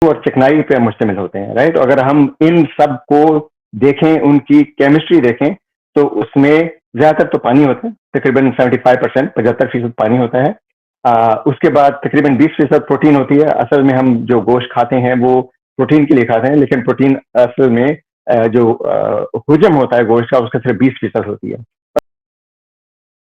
और चिकनाई पे मुश्तमिल होते हैं, राइट। अगर हम इन सब को देखें, उनकी केमिस्ट्री देखें, तो उसमें ज्यादातर तो पानी होता है, तकरीबन 75%, 75% पानी होता है। उसके बाद तकरीबन 20% प्रोटीन होती है। असल में हम जो गोश्त खाते हैं वो प्रोटीन के लिए खाते हैं, लेकिन प्रोटीन असल में जो हजम होता है गोश्त का, उसका सिर्फ 20% होती है।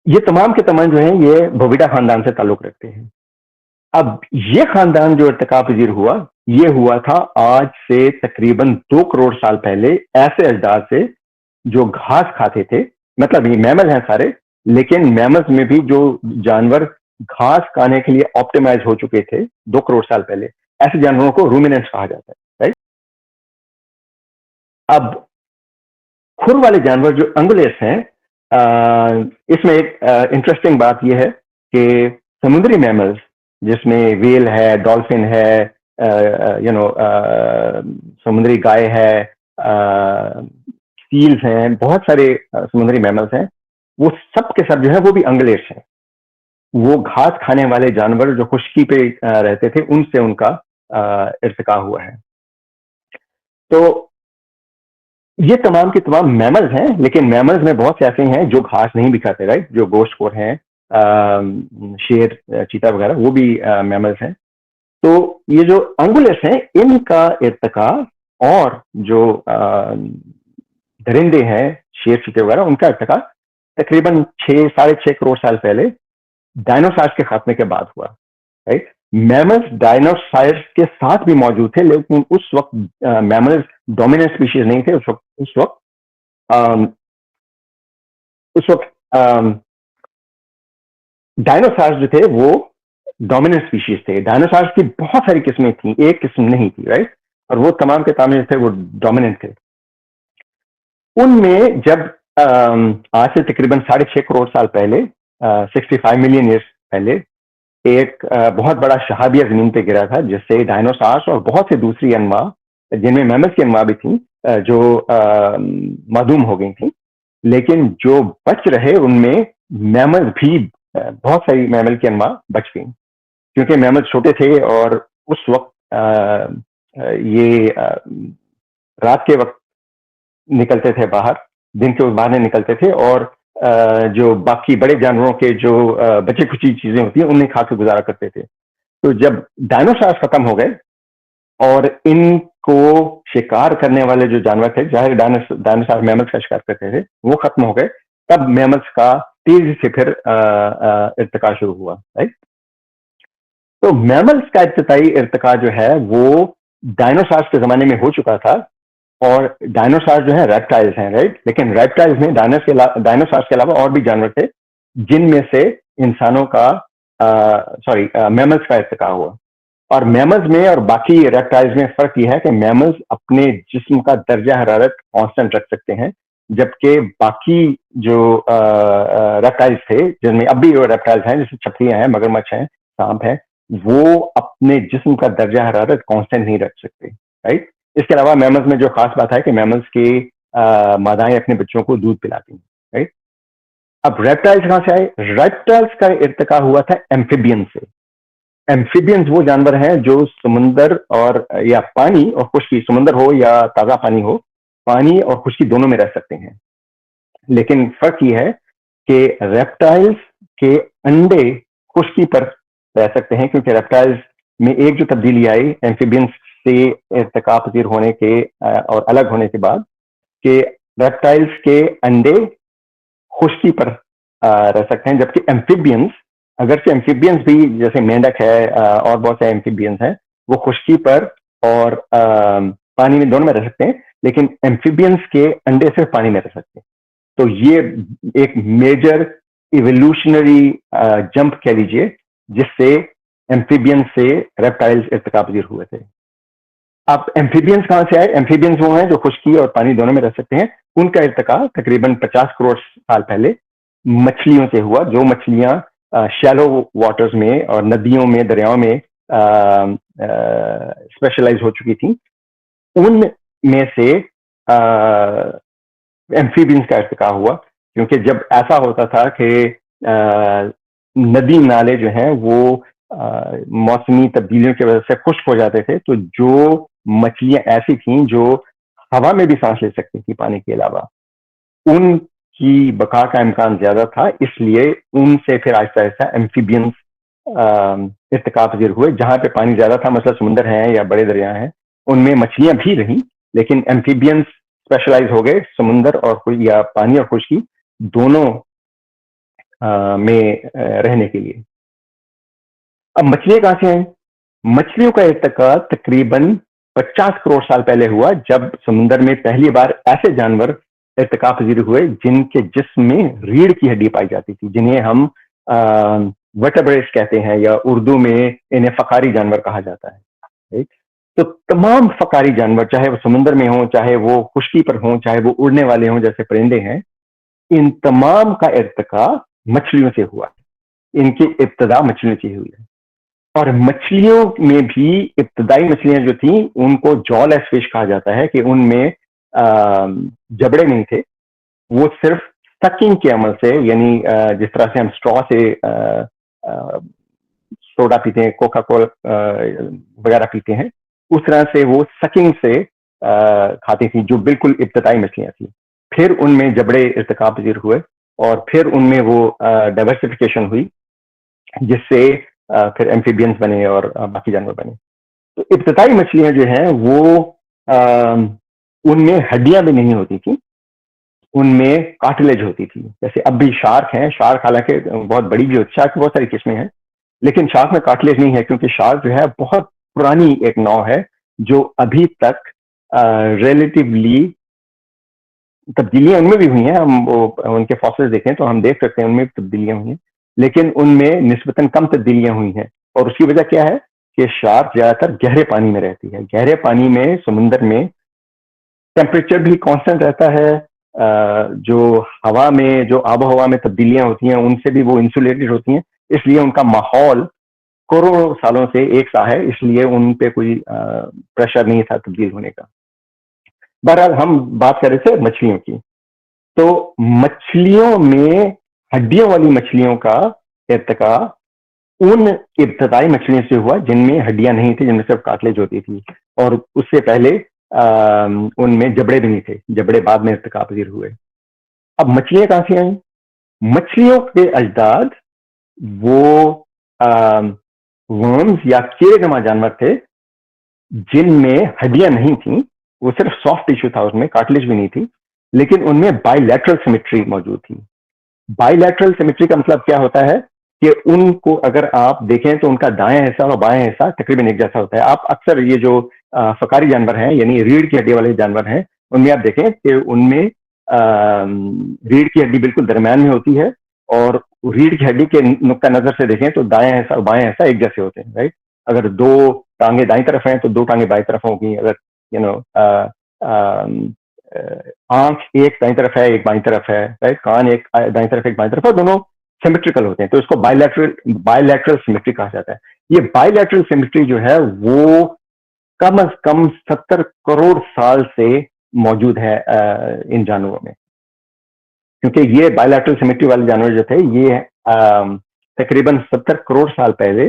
ये तमाम के तमाम जो है ये बोविडा खानदान से ताल्लुक रखते हैं। अब ये खानदान जो इर्तिका पजीर हुआ, ये हुआ था आज से तकरीबन 2 करोड़ साल पहले ऐसे अजदाद से जो घास खाते थे। मतलब ये मैमल हैं सारे, लेकिन मैमल्स में भी जो जानवर घास खाने के लिए ऑप्टिमाइज हो चुके थे 2 करोड़ साल पहले, ऐसे जानवरों को रूमिनेंट्स कहा जाता है, राइट। अब खुर वाले जानवर जो अंगुलेट्स हैं, इसमें एक इंटरेस्टिंग बात यह है कि समुद्री मैमल्स जिसमें व्हेल है, डॉल्फिन है, समुद्री गाय है, सील्स हैं, बहुत सारे समुद्री मैमल्स हैं, वो सब के सब जो है वो भी अंगुलेट्स हैं। वो घास खाने वाले जानवर जो खुश्की पे रहते थे, उनसे उनका इर्तिका हुआ है। तो ये तमाम के तमाम मैमल्स हैं, लेकिन मैमल्स में बहुत से ऐसे हैं जो घास नहीं भी खाते, राइट, जो गोश्तखोर हैं, शेर, चीता वगैरह, वो भी मैमल्स हैं। तो ये जो अंगुलेट्स हैं, इनका इर्तिका और जो दरिंदे हैं, शेर, चीते वगैरह, उनका इर्तिका तकरीबन 6-6.5 करोड़ साल पहले डायनासॉर्स के खात्मे के बाद हुआ, राइट। मैमल्स डायनासॉर्स के साथ भी मौजूद थे, लेकिन उस वक्त मैमल्स डोमिनेंट स्पीशीज नहीं थे। उस वक्त डायनासॉर्स जो थे वो डोमिनेंट स्पीशीज थे। डायनासॉर्स की बहुत सारी किस्में थी, एक किस्म नहीं थी, राइट। और वो तमाम के तमाम थे वो डोमिनेंट थे। उनमें जब आज से तकरीबन 6.5 करोड़ साल पहले, 65 मिलियन ईयर्स पहले, एक बहुत बड़ा शहाबिया जमीन पे गिरा था, जिससे डायनासॉर्स और बहुत से दूसरी अनवा, जिनमें मैमल्स की अनवा भी थी, जो मादूम हो गई थी। लेकिन जो बच रहे उनमें मैमल्स भी, बहुत सारी मैमल की अनवा बच गई, क्योंकि मैमल छोटे थे और उस वक्त ये रात के वक्त निकलते थे बाहर, दिन के बाहर नहीं निकलते थे, और जो बाकी बड़े जानवरों के जो बची खुची चीजें होती हैं उन्हें खा के गुजारा करते थे। तो जब डायनासॉर्स खत्म हो गए और इनको शिकार करने वाले जो जानवर थे, जाहिर डायनासॉर मैमल्स का शिकार करते थे, वो खत्म हो गए, तब मैमल्स का तेजी से फिर इर्तिका शुरू हुआ, राइट। तो मैमल्स का इब्तिदाई इर्तिका जो है वो डायनासॉर्स के जमाने में हो चुका था, और डायनासॉर जो है रेप्टाइल्स हैं, राइट। लेकिन रेप्टाइल्स में डायनासॉर्स के अलावा और भी जानवर थे, जिनमें से इंसानों का मैमल्स का इर्तिका हुआ। और मैमल्स में और बाकी रेप्टाइल्स में फर्क यह है कि मैमल्स अपने जिस्म का दर्जा हरारत कांस्टेंट रख सकते हैं, जबकि बाकी जो रेप्टाइल्स थे, जिनमें अब भी रेप्टाइल्स हैं, जैसे छपरियां हैं, मगरमच्छ हैं, सांप हैं, वो अपने जिस्म का दर्जा हरारत कांस्टेंट नहीं रख सकते, राइट। इसके अलावा मैमल्स में जो खास बात है कि मैमल्स की मादाएं अपने बच्चों को दूध पिलाती हैं, राइट। अब रेप्टाइल्स कहां से आए? रेप्टाइल्स का इर्तिका हुआ था एम्फीबियन से। एम्फीबियंस वो जानवर हैं जो समुंदर और या पानी और खुश्की, समुंदर हो या ताजा पानी हो, पानी और खुश्की दोनों में रह सकते हैं। लेकिन फर्क यह है कि रेप्टाइल्स के अंडे खुश्की पर रह सकते हैं, क्योंकि रेप्टाइल्स में एक जो तब्दीली आई एम्फीबियंस से इर्तिका पजीर होने के और अलग होने के बाद, कि रेप्टाइल्स के अंडे खुश्की पर रह सकते हैं, जबकि एम्फीबियंस, अगरचे एम्फीबियंस भी जैसे मेंढक है और बहुत से एम्फीबियंस हैं, वो खुश्की पर और पानी में दोनों में रह सकते हैं, लेकिन एम्फीबियंस के अंडे सिर्फ पानी में रह सकते हैं। तो ये एक मेजर इवोल्यूशनरी जंप कह लीजिए, जिससे एम्फीबियंस से रेप्टाइल्स इर्तिका पजीर हुए थे। अब एम्फीबियंस कहां से आए? एम्फीबियंस वो हैं जो खुश्की और पानी दोनों में रह सकते हैं। उनका इर्तिका तकरीबन 50 करोड़ साल पहले मछलियों से हुआ, जो मछलियां शैलो वाटर्स में और नदियों में, दरियाओं में स्पेशलाइज हो चुकी थी। उनमें से एम्फीबियंस का इर्तिका हुआ, क्योंकि जब ऐसा होता था कि नदी नाले जो हैं वो मौसमी तब्दीलियों की वजह से खुश्क हो जाते थे, तो जो मछलियां ऐसी थीं जो हवा में भी सांस ले सकती थी पानी के अलावा, उनकी बका का इम्कान ज्यादा था, इसलिए उनसे फिर आहिस्ता आहिस्ता एम्फीबियंस इर्तिका पजीर हुए। जहां पे पानी ज्यादा था, मतलब समुंदर है या बड़े दरिया हैं, उनमें मछलियां भी रहीं, लेकिन एम्फीबियंस स्पेशलाइज हो गए समुंदर और या पानी और खुश्की दोनों में रहने के लिए। अब मछलियां कहां से आई? मछलियों का इर्तिका तकरीबन 50 करोड़ साल पहले हुआ, जब समुद्र में पहली बार ऐसे जानवर इर्तिका पजीर हुए जिनके जिस्म में रीढ़ की हड्डी पाई जाती थी, जिन्हें हम वर्टेब्रेट्स कहते हैं, या उर्दू में इन्हें फकारी जानवर कहा जाता है। राइट? तो तमाम फकारी जानवर, चाहे वो समुद्र में हो, चाहे वो खुश्की पर हो, चाहे वो उड़ने वाले हों जैसे परिंदे हैं, इन तमाम का इर्तिका मछलियों से हुआ। इनकी इब्तदा मछलियों से हुई है। और मछलियों में भी इब्तदाई मछलियां जो थी उनको जॉलेस फिश कहा जाता है, कि उनमें जबड़े नहीं थे, वो सिर्फ सकिंग के अमल से, यानी जिस तरह से हम स्ट्रॉ से सोडा पीते हैं, कोका कोला वगैरह पीते हैं, उस तरह से वो सकिंग से खाती थी, जो बिल्कुल इब्तदाई मछलियां थी। फिर उनमें जबड़े इर्तिका पजीर हुए, और फिर उनमें वो डाइवर्सिफिकेशन हुई, जिससे फिर एम्फीबियंस बने और बाकी जानवर बने। तो इब्तदाई मछलियां जो हैं वो उनमें हड्डियां भी नहीं होती थी, उनमें कार्टिलेज होती थी। जैसे अब भी शार्क हैं, शार्क हालांकि बहुत बड़ी भी होती है, शार्क की बहुत सारी किस्में हैं, लेकिन शार्क में कार्टिलेज नहीं है, क्योंकि शार्क जो है बहुत पुरानी एक नौ है, जो अभी तक रिलेटिवली तब्दीलियां उनमें भी हुई हैं। हम वो उनके फॉसिल्स देखें तो हम देख सकते हैं उनमें भी तब्दीलियां हुई हैं, लेकिन उनमें निस्बतन कम तब्दीलियां हुई हैं। और उसकी वजह क्या है कि शार्क ज्यादातर गहरे पानी में रहती है। गहरे पानी में, समुद्र में टेम्परेचर भी कांस्टेंट रहता है, जो हवा में, जो आबो हवा में तब्दीलियां होती हैं उनसे भी वो इंसुलेटेड होती हैं, इसलिए उनका माहौल करोड़ों सालों से एक सा है, इसलिए उन पे कोई प्रेशर नहीं था तब्दील होने का। बहरहाल हम बात कर रहे थे मछलियों की। तो मछलियों में, हड्डियों वाली मछलियों का इर्तिका उन इब्तदाई मछलियों से हुआ जिनमें हड्डियां नहीं थी, जिनमें सिर्फ कार्टिलेज होती थी, और उससे पहले उनमें जबड़े भी नहीं थे, जबड़े बाद में इर्तिका पजीर हुए। अब मछलियां कहां से आई? मछलियों के अजदाद वो वर्म्स या कीड़े नुमा जानवर थे, जिनमें हड्डियां नहीं थी, वो सिर्फ सॉफ्ट टिश्यू था, उसमें कार्टिलेज भी नहीं थी, लेकिन उनमें बाइलैटरल सिमेट्री मौजूद थी। बाइलैटरल सिमेट्री का मतलब क्या होता है कि उनको अगर आप देखें तो उनका दायां हिस्सा और बायां हिस्सा तकरीबन एक जैसा होता है। आप अक्सर ये जो फकारी जानवर हैं, यानी रीढ़ की हड्डी वाले जानवर हैं, उनमें आप देखें कि उनमें रीढ़ की हड्डी बिल्कुल दरम्यान में होती है, और रीढ़ की हड्डी के नुक्ता नजर से देखें तो दायां हिस्सा और बायां हिस्सा एक जैसे होते हैं। राइट? अगर दो टांगे दाई तरफ हैं तो दो टांगे बाई तरफ होंगी। अगर यू नो आंख एक दाई तरफ है, एक बाई तरफ है, राइट? कान एक दाई तरफ, एक बाई तरफ है, दोनों सिमेट्रिकल होते हैं, तो इसको बायलैटरल सिमेट्री कहा जाता है। ये बायलैटरल सिमेट्री जो है वो कम से कम 70 करोड़ साल से मौजूद है इन जानवरों में, क्योंकि ये बायलैटरल सिमेट्री वाले जानवर जो थे ये तकरीबन 70 करोड़ साल पहले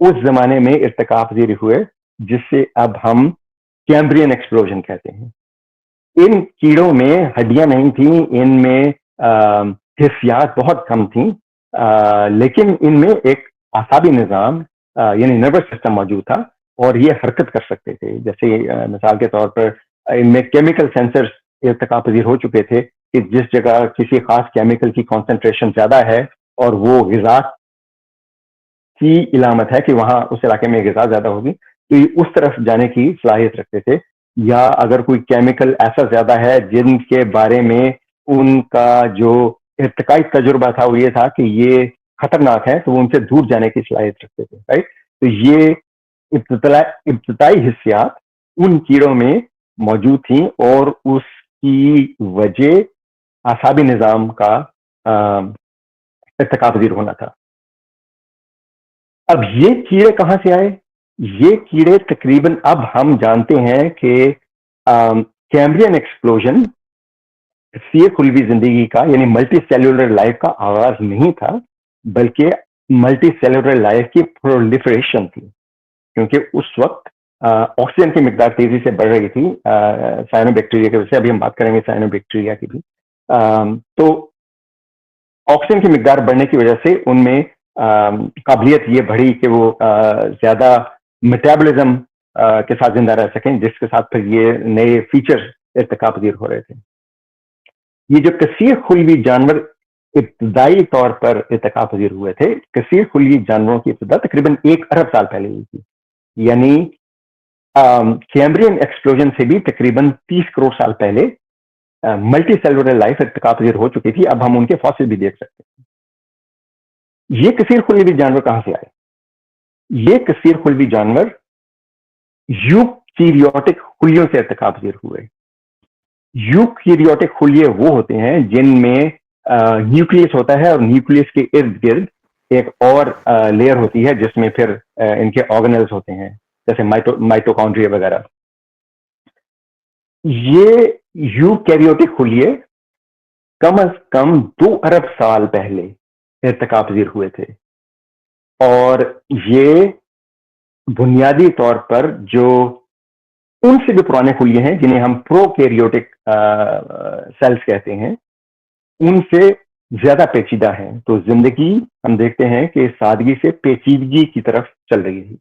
उस जमाने में इर्तिका पजीर हुए, जिससे अब हम कैम्ब्रियन एक्सप्लोजन कहते हैं। इन कीड़ों में हड्डियां नहीं थी, इनमें हिस्सियात बहुत कम थी, लेकिन इनमें एक आसाबी निज़ाम यानी नर्वस सिस्टम मौजूद था, और ये हरकत कर सकते थे। जैसे मिसाल के तौर पर इनमें केमिकल सेंसर्स इर्तिका पजीर हो चुके थे, कि जिस जगह किसी खास केमिकल की कॉन्सेंट्रेशन ज्यादा है और वो ग़िज़ा की इलामत है कि वहां उस इलाके में ग़िज़ा ज्यादा होगी, तो ये उस तरफ जाने की सलाहियत रखते थे। या अगर कोई केमिकल ऐसा ज्यादा है जिनके बारे में उनका जो इर्तिकाई तजुर्बा था वो ये था कि ये खतरनाक है, तो वो उनसे दूर जाने की सलाहियत रखते थे। राइट? तो ये इब्तदाई हिस्सियात उन कीड़ों में मौजूद थी, और उसकी वजह आसाबी निज़ाम का इर्तिका पजीर होना था। अब ये कीड़े कहां से आए? ये कीड़े तकरीबन, अब हम जानते हैं कि कैम्ब्रियन एक्सप्लोजन सी खुलवी जिंदगी का, यानी मल्टी सेल्यूलर लाइफ का आगाज नहीं था, बल्कि मल्टी सेलुलर लाइफ की प्रोलिफरेशन थी, क्योंकि उस वक्त ऑक्सीजन की मिकदार तेजी से बढ़ रही थी साइनोबैक्टीरिया की वजह से। अभी हम बात करेंगे साइनोबैक्टीरिया की भी। तो ऑक्सीजन की मिकदार बढ़ने की वजह से उनमें काबिलियत ये बढ़ी कि वो ज्यादा मेटाबॉलिज्म के साथ जिंदा रह सकें, जिसके साथ फिर ये नए फीचर इर्तिका पजीर हो रहे थे। ये जो कसीर खुलवी जानवर इब्तदाई तौर पर इर्तिका पजीर हुए थे, कसीर खुलवी जानवरों की इब्तदा तकरीबन 1 अरब साल पहले हुई थी। यानी कैम्ब्रियन एक्सप्लोजन से भी तकरीबन 30 करोड़ साल पहले मल्टी सेलुलर लाइफ इर्तिका पजीर हो चुकी थी। अब हम उनके फॉसिल भी देख सकते हैं। ये कसीर खुलवी जानवर कहां से आए? ये कसीर खुलवी जानवर यूकैरियोटिक खुलियों से इर्तिका पजीर हुए। यूकैरियोटिक खुलिये वो होते हैं जिनमें न्यूक्लियस होता है और न्यूक्लियस के इर्द गिर्द एक और लेयर होती है जिसमें फिर इनके ऑर्गेनेल्स होते हैं, जैसे माइटोकॉन्ड्रिया वगैरह। ये यूकैरियोटिक खुलिये कम अज कम 2 अरब साल पहले इर्तिका पजीर हुए थे, और ये बुनियादी तौर पर जो उनसे भी पुराने खुलिये हैं जिन्हें हम प्रोकैरियोटिक सेल्स कहते हैं, उनसे ज्यादा पेचीदा है। तो जिंदगी हम देखते हैं कि सादगी से पेचीदगी की तरफ चल रही है।